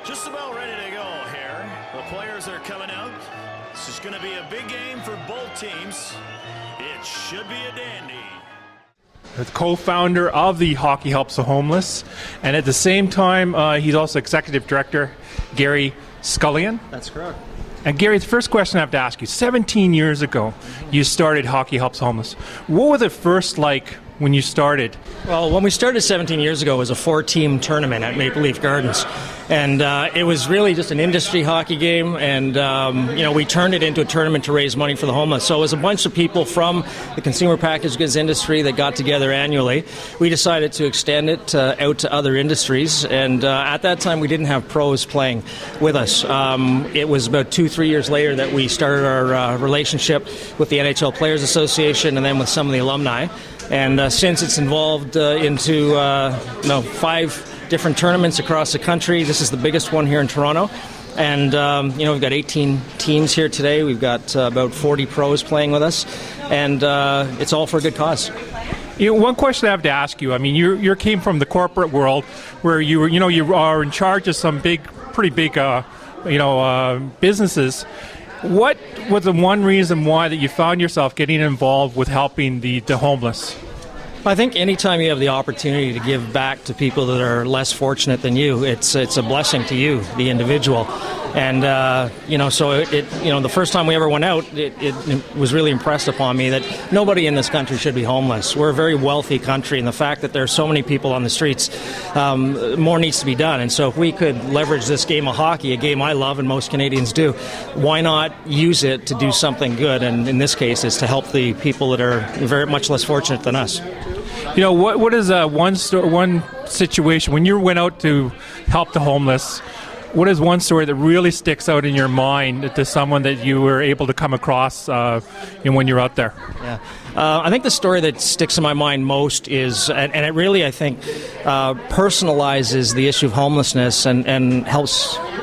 Just about ready to go here. The players are coming out. This is going to be a big game for both teams. It should be a dandy. The co-founder of the Hockey Helps the Homeless, and at the same time, he's also executive director, Gary Scullion. That's correct. And Gary, the first question I have to ask you, 17 years ago, you started Hockey Helps the Homeless. What was it first like when you started? Well, when we started 17 years ago, it was a 4-team tournament at Maple Leaf Gardens. And it was really just an industry hockey game, and we turned it into a tournament to raise money for the homeless. So it was a bunch of people from the consumer packaged goods industry that got together annually. We decided to extend it out to other industries, and at that time we didn't have pros playing with us. It was about 2-3 years later that we started our relationship with the NHL Players Association and then with some of the alumni. And since it's involved into 5 different tournaments across the country. This is the biggest one here in Toronto. And, we've got 18 teams here today. We've got about 40 pros playing with us. And it's all for a good cause. One question I have to ask you. I mean, you came from the corporate world where you were, you are in charge of some pretty big, businesses. What was the one reason why that you found yourself getting involved with helping the homeless? I think anytime you have the opportunity to give back to people that are less fortunate than you, it's a blessing to you, the individual. And, so the first time we ever went out, it was really impressed upon me that nobody in this country should be homeless. We're a very wealthy country, and the fact that there are so many people on the streets, more needs to be done. And so if we could leverage this game of hockey, a game I love and most Canadians do, why not use it to do something good? And in this case, it's to help the people that are very much less fortunate than us. What is one situation, when you went out to help the homeless, what is one story that really sticks out in your mind to someone that you were able to come across when you're out there? Yeah. I think the story that sticks in my mind most is, and it really, I think, personalizes the issue of homelessness and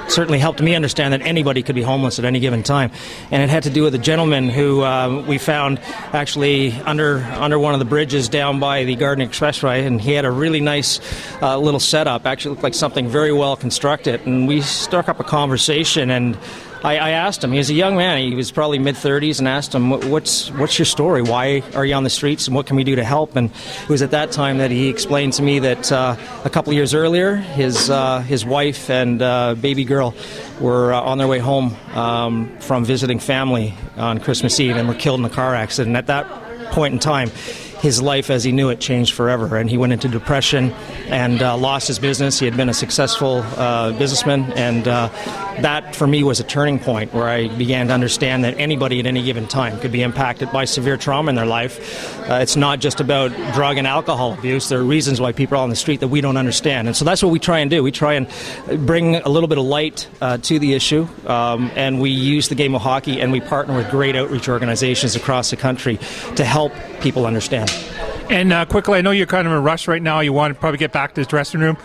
certainly helped me understand that anybody could be homeless at any given time. And it had to do with a gentleman who we found actually under one of the bridges down by the Garden Expressway, and he had a really nice little setup, actually looked like something very well constructed. And we struck up a conversation, and I asked him, he was a young man, he was probably mid-30s, and asked him, what's your story? Why are you on the streets, and what can we do to help? And it was at that time that he explained to me that a couple of years earlier, his wife and baby girl were on their way home from visiting family on Christmas Eve and were killed in a car accident. At that point in time, his life as he knew it changed forever, and he went into depression and lost his business. He had been a successful businessman, and that for me was a turning point where I began to understand that anybody at any given time could be impacted by severe trauma in their life. It's not just about drug and alcohol abuse. There are reasons why people are on the street that we don't understand, and so that's what we try and do. We try and bring a little bit of light to the issue, and we use the game of hockey, and we partner with great outreach organizations across the country to help people understand. And quickly, I know you're kind of in a rush right now. You want to probably get back to the dressing room.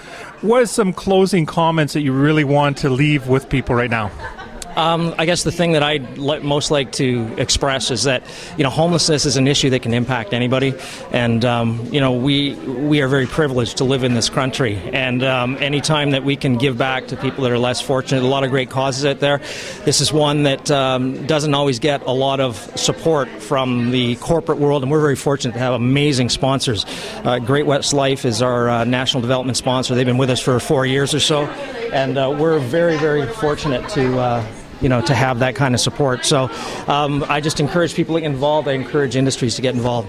What are some closing comments that you really want to leave with people right now? I guess the thing that I'd most like to express is that, homelessness is an issue that can impact anybody. And, we are very privileged to live in this country. And any time that we can give back to people that are less fortunate, a lot of great causes out there. This is one that doesn't always get a lot of support from the corporate world. And we're very fortunate to have amazing sponsors. Great West Life is our national development sponsor. They've been with us for 4 years or so. And we're very, very fortunate to have that kind of support. So I just encourage people to get involved. I encourage industries to get involved.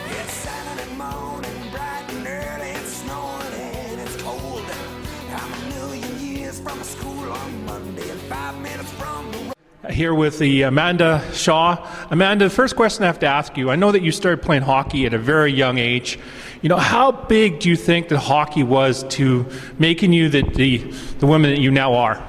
It's Saturday morning, bright and early, it's snowing and it's cold. I'm a million years from a school on Monday and 5 minutes from the Here with the Amanda Shaw. Amanda, the first question I have to ask you, I know that you started playing hockey at a very young age. How big do you think that hockey was to making you the woman that you now are?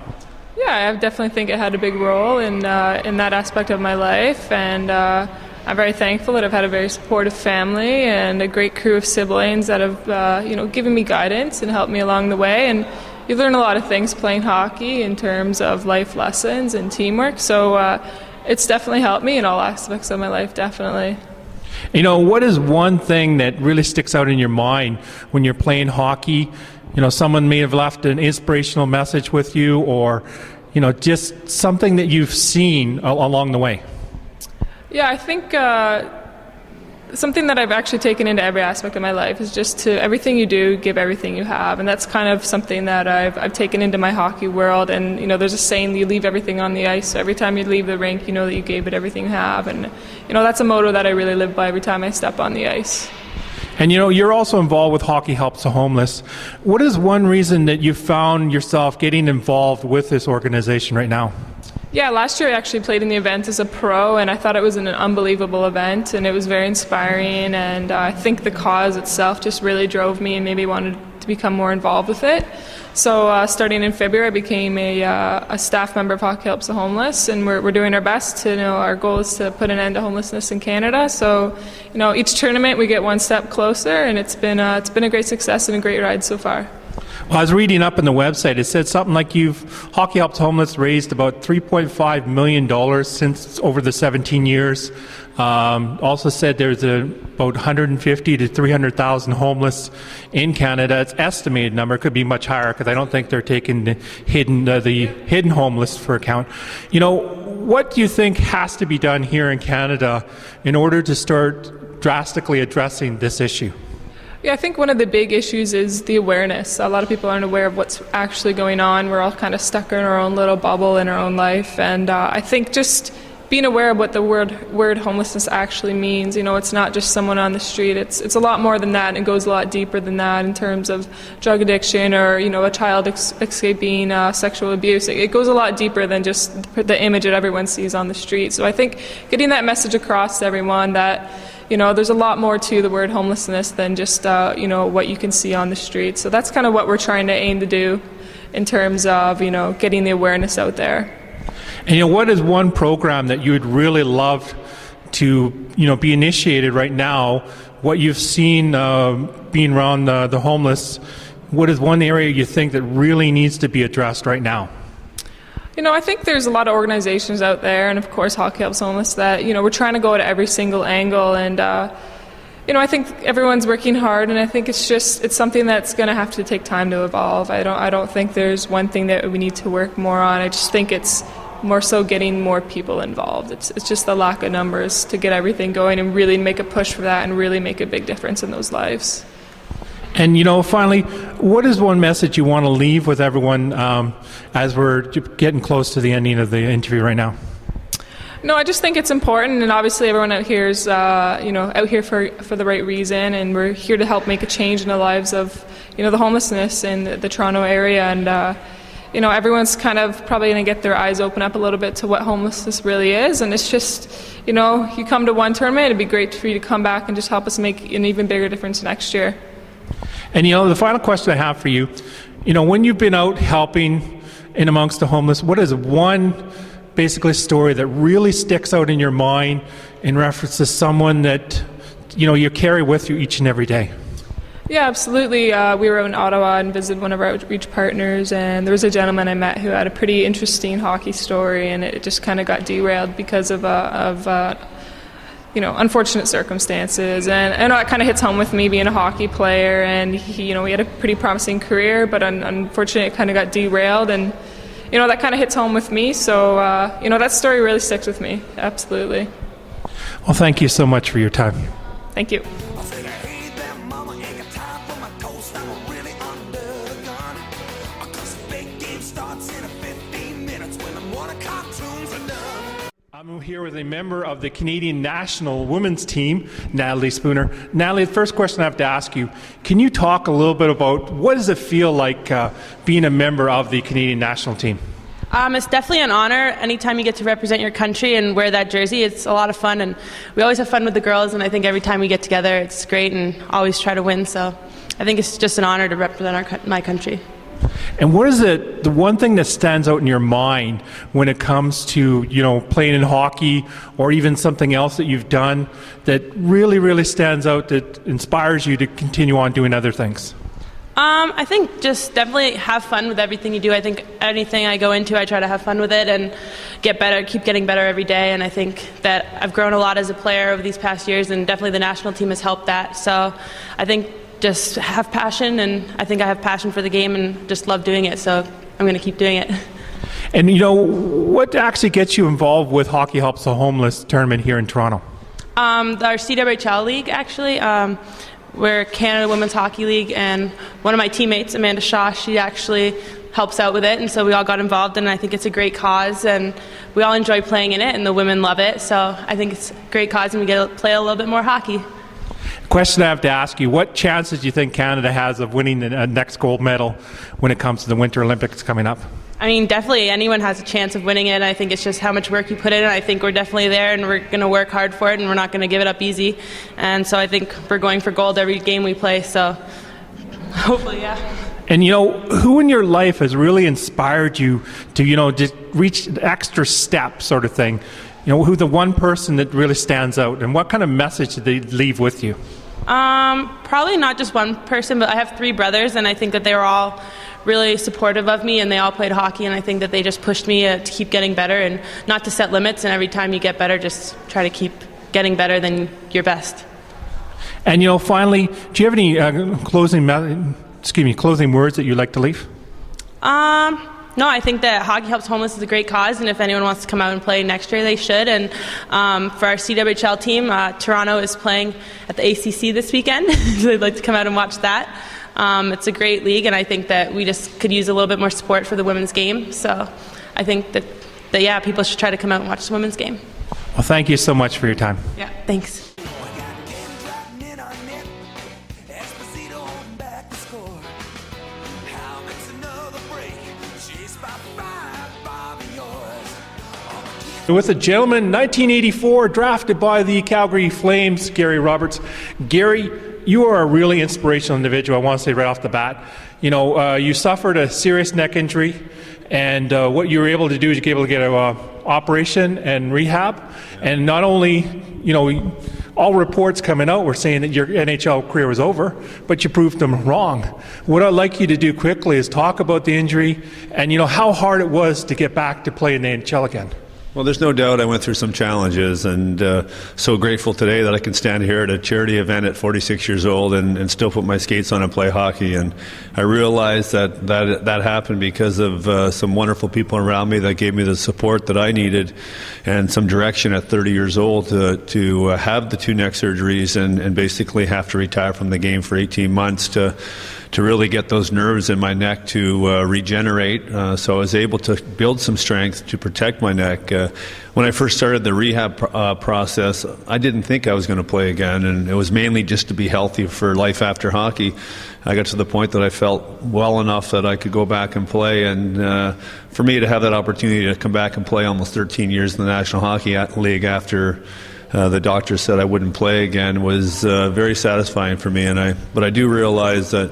Yeah, I definitely think it had a big role in that aspect of my life, and I'm very thankful that I've had a very supportive family and a great crew of siblings that have given me guidance and helped me along the way. And you learn a lot of things playing hockey in terms of life lessons and teamwork. So It's definitely helped me in all aspects of my life, definitely. You know, what is one thing that really sticks out in your mind when you're playing hockey? You know, someone may have left an inspirational message with you, or, you know, just something that you've seen along the way. Yeah, I think something that I've actually taken into every aspect of my life is just to everything you do, give everything you have, and that's kind of something that I've taken into my hockey world. And you know, there's a saying, you leave everything on the ice. So every time you leave the rink, you know that you gave it everything you have, and you know, that's a motto that I really live by every time I step on the ice. And you know, you're also involved with Hockey Helps the Homeless. What is one reason that you found yourself getting involved with this organization right now? Yeah, last year I actually played in the event as a pro, and I thought it was an unbelievable event, and it was very inspiring, and I think the cause itself just really drove me and maybe wanted to become more involved with it. So starting in February, I became a staff member of Hockey Helps the Homeless, and we're doing our best to, you know, our goal is to put an end to homelessness in Canada. So, you know, each tournament we get one step closer, and it's been a great success and a great ride so far. Well, I was reading up on the website. It said something like Hockey Helps Homeless raised about $3.5 million since over the 17 years. Also said there's about 150 to 300,000 homeless in Canada. It's estimated number. It could be much higher because I don't think they're taking the hidden homeless for account. You know, what do you think has to be done here in Canada in order to start drastically addressing this issue? Yeah, I think one of the big issues is the awareness. A lot of people aren't aware of what's actually going on. We're all kind of stuck in our own little bubble in our own life. And I think just being aware of what the word homelessness actually means. You know, it's not just someone on the street. It's a lot more than that, and it goes a lot deeper than that in terms of drug addiction or, you know, a child escaping sexual abuse. It goes a lot deeper than just the image that everyone sees on the street. So I think getting that message across to everyone that, you know, there's a lot more to the word homelessness than just, you know, what you can see on the street. So that's kind of what we're trying to aim to do in terms of, you know, getting the awareness out there. And, you know, what is one program that you would really love to, you know, be initiated right now? What you've seen being around the homeless, what is one area you think that really needs to be addressed right now? You know, I think there's a lot of organizations out there, and of course Hockey Helps Homeless, that, you know, we're trying to go to every single angle, and you know, I think everyone's working hard, and I think it's something that's going to have to take time to evolve. I don't think there's one thing that we need to work more on. I just think it's more so getting more people involved. It's just the lack of numbers to get everything going and really make a push for that and really make a big difference in those lives. And, you know, finally, what is one message you want to leave with everyone as we're getting close to the ending of the interview right now? No, I just think it's important, and obviously everyone out here is, you know, out here for the right reason, and we're here to help make a change in the lives of, you know, the homelessness in the Toronto area, and you know, everyone's kind of probably going to get their eyes open up a little bit to what homelessness really is, and it's just, you know, you come to one tournament, it'd be great for you to come back and just help us make an even bigger difference next year. And, you know, the final question I have for you, you know, when you've been out helping in amongst the homeless, what is one basically story that really sticks out in your mind in reference to someone that, you know, you carry with you each and every day? Yeah, absolutely. We were in Ottawa and visited one of our outreach partners, and there was a gentleman I met who had a pretty interesting hockey story, and it just kind of got derailed because of you know, unfortunate circumstances. And I know it kind of hits home with me being a hockey player, and he had a pretty promising career, but unfortunately it kind of got derailed, and you know, that kind of hits home with me. So you know, that story really sticks with me. Absolutely. Well, thank you so much for your time. Thank you. I'm here with a member of the Canadian national women's team, Natalie Spooner. Natalie, the first question I have to ask you, can you talk a little bit about what does it feel like being a member of the Canadian national team? It's definitely an honor. Anytime you get to represent your country and wear that jersey, it's a lot of fun, and we always have fun with the girls, and I think every time we get together it's great and always try to win, so I think it's just an honor to represent my country. And what is the one thing that stands out in your mind when it comes to, you know, playing in hockey or even something else that you've done that really, really stands out, that inspires you to continue on doing other things? I think just definitely have fun with everything you do. I think anything I go into, I try to have fun with it and get better, keep getting better every day. And I think that I've grown a lot as a player over these past years, and definitely the national team has helped that. So I think just have passion, and I think I have passion for the game and just love doing it. So I'm going to keep doing it. And what actually gets you involved with Hockey Helps the Homeless tournament here in Toronto? Our CWHL league, actually. We're Canada Women's Hockey League, and one of my teammates, Amanda Shaw, she actually helps out with it, and so we all got involved, and I think it's a great cause, and we all enjoy playing in it, and the women love it, so I think it's a great cause, and we get to play a little bit more hockey. Question I have to ask you, what chances do you think Canada has of winning the next gold medal when it comes to the Winter Olympics coming up? I mean, definitely anyone has a chance of winning it. I think it's just how much work you put in. I think we're definitely there, and we're going to work hard for it, and we're not going to give it up easy. And so I think we're going for gold every game we play, so hopefully, yeah. And who in your life has really inspired you to, just reach the extra step sort of thing? Who the one person that really stands out, and what kind of message did they leave with you? Probably not just one person, but I have 3 brothers, and I think that they were all really supportive of me, and they all played hockey, and I think that they just pushed me to keep getting better and not to set limits, and every time you get better, just try to keep getting better than your best. And finally, do you have any closing words that you'd like to leave? No, I think that Hockey Helps Homeless is a great cause, and if anyone wants to come out and play next year, they should. And for our CWHL team, Toronto is playing at the ACC this weekend, so they'd like to come out and watch that. It's a great league, and I think that we just could use a little bit more support for the women's game. So I think that people should try to come out and watch the women's game. Well, thank you so much for your time. Yeah, thanks. With a gentleman, 1984, drafted by the Calgary Flames, Gary Roberts. Gary, you are a really inspirational individual, I want to say right off the bat. You suffered a serious neck injury, and what you were able to do is you were able to get an operation and rehab. And not only, all reports coming out were saying that your NHL career was over, but you proved them wrong. What I'd like you to do quickly is talk about the injury and, how hard it was to get back to play in the NHL again. Well, there's no doubt I went through some challenges, and so grateful today that I can stand here at a charity event at 46 years old and still put my skates on and play hockey. And I realized that happened because of some wonderful people around me that gave me the support that I needed and some direction at 30 years old to have the 2 neck surgeries and basically have to retire from the game for 18 months to really get those nerves in my neck to regenerate. So I was able to build some strength to protect my neck. When I first started the rehab process, I didn't think I was going to play again, and it was mainly just to be healthy for life after hockey. I got to the point that I felt well enough that I could go back and play, and for me to have that opportunity to come back and play almost 13 years in the National Hockey League after the doctor said I wouldn't play again was very satisfying for me. But I do realize that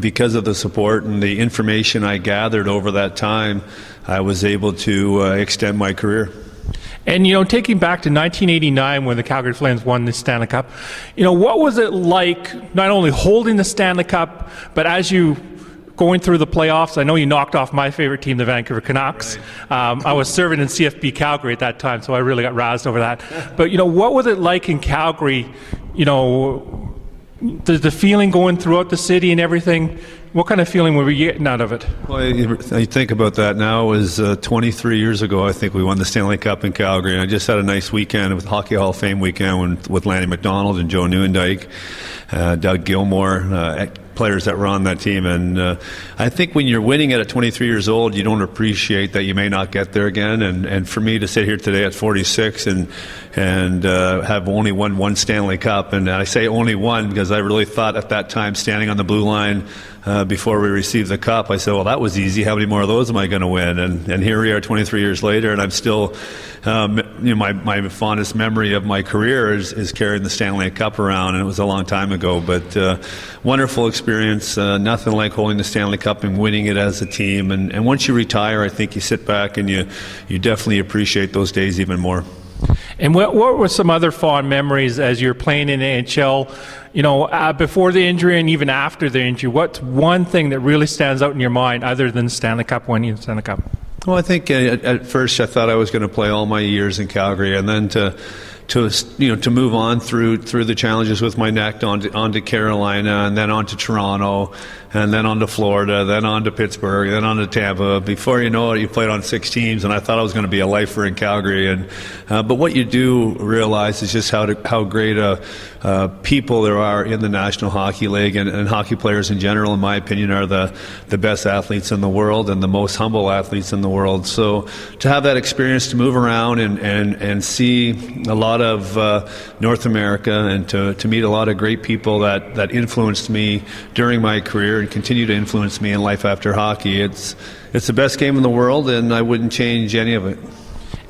because of the support and the information I gathered over that time, I was able to extend my career. And, taking back to 1989 when the Calgary Flames won the Stanley Cup, what was it like not only holding the Stanley Cup, but as you going through the playoffs? I know you knocked off my favorite team, the Vancouver Canucks. Right. I was serving in CFB Calgary at that time, so I really got razzed over that. But, what was it like in Calgary, the feeling going throughout the city and everything? What kind of feeling were we getting out of it? Well, I think about that now. It was 23 years ago, I think, we won the Stanley Cup in Calgary. And I just had a nice weekend with Hockey Hall of Fame weekend with Lanny McDonald and Joe Nieuwendyk, Doug Gilmour, players that were on that team. And I think when you're winning at 23 years old, you don't appreciate that you may not get there again. And for me to sit here today at 46 and have only won 1 Stanley Cup, and I say only one because I really thought at that time, standing on the blue line before we received the cup, I said, well, that was easy. How many more of those am I going to win? And here we are 23 years later, and I'm still, my fondest memory of my career is carrying the Stanley Cup around, and it was a long time ago. But wonderful experience, nothing like holding the Stanley Cup and winning it as a team. And once you retire, I think you sit back and you definitely appreciate those days even more. And what were some other fond memories as you're playing in the NHL, before the injury and even after the injury? What's one thing that really stands out in your mind other than Stanley Cup, winning the Stanley Cup? Well, I think at first I thought I was going to play all my years in Calgary, and then to move on through the challenges with my neck onto Carolina, and then onto Toronto, and then onto Florida, then onto Pittsburgh, then onto Tampa. Before you know it, you played on 6 teams, and I thought I was going to be a lifer in Calgary. But what you do realize is just how great people there are in the National Hockey League, and hockey players in general, in my opinion, are the best athletes in the world and the most humble athletes in the world. So to have that experience to move around and see a lot of North America, and to meet a lot of great people that influenced me during my career and continue to influence me in life after hockey, it's the best game in the world, and I wouldn't change any of it.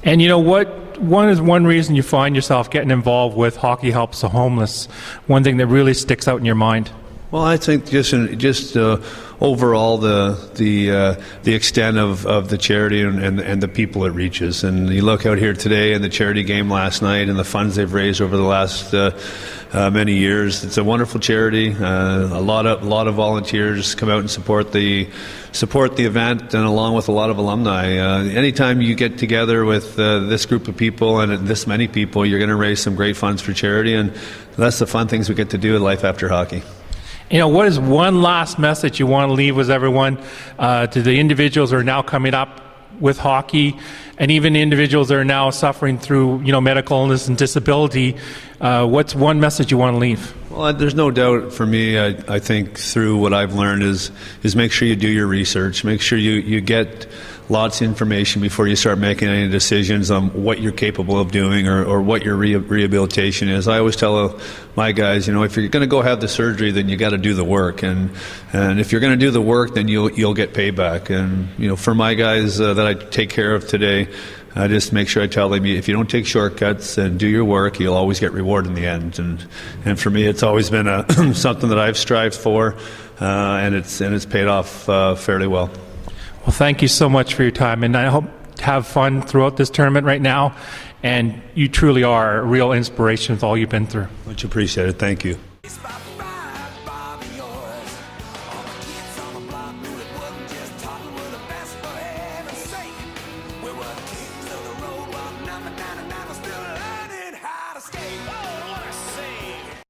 And you know what? One reason you find yourself getting involved with Hockey Helps the Homeless, one thing that really sticks out in your mind? Well, I think just overall the extent of the charity and the people it reaches. And you look out here today in the charity game last night and the funds they've raised over the last many years. It's a wonderful charity. A lot of volunteers come out and support the event, and along with a lot of alumni. Anytime you get together with this group of people and this many people, you're going to raise some great funds for charity, and that's the fun things we get to do in life after hockey. What is one last message you want to leave with everyone, to the individuals who are now coming up with hockey, and even individuals that are now suffering through medical illness and disability? What's one message you want to leave? Well, there's no doubt for me, I think through what I've learned is make sure you do your research. Make sure you get lots of information before you start making any decisions on what you're capable of doing or what your rehabilitation is. I always tell my guys, if you're going to go have the surgery, then you got to do the work, and if you're going to do the work, then you'll get payback. And for my guys that I take care of today, I just make sure I tell them, if you don't take shortcuts and do your work, you'll always get reward in the end. And for me, it's always been something that I've strived for, and it's paid off fairly well. Well, thank you so much for your time, and I hope to have fun throughout this tournament right now. And you truly are a real inspiration with all you've been through. Much appreciated. Thank you.